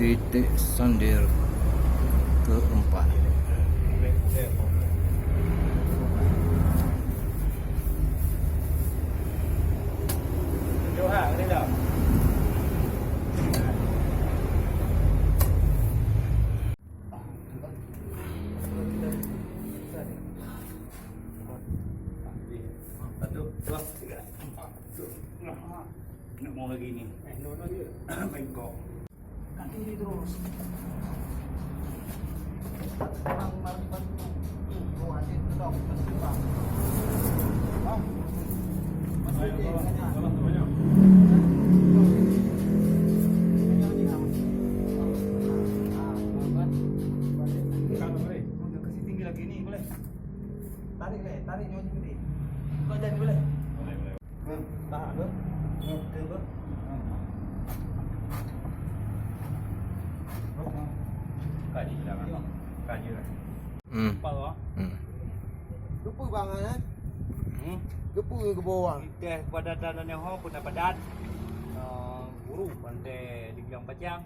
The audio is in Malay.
titik sandir keempat. Nak mau lagi ni. Bengkok. Kaki dia terus. Tarik ni macam ni. Kau jadi boleh? Boleh. Tahan tu. Okey tu. Kaji belakang. Kaji lah. Apa tu? Gepu bangan Gepu ke bawah. Kita kepada dan yang ho pun dapat dan. Guru pandai dibilang bajang.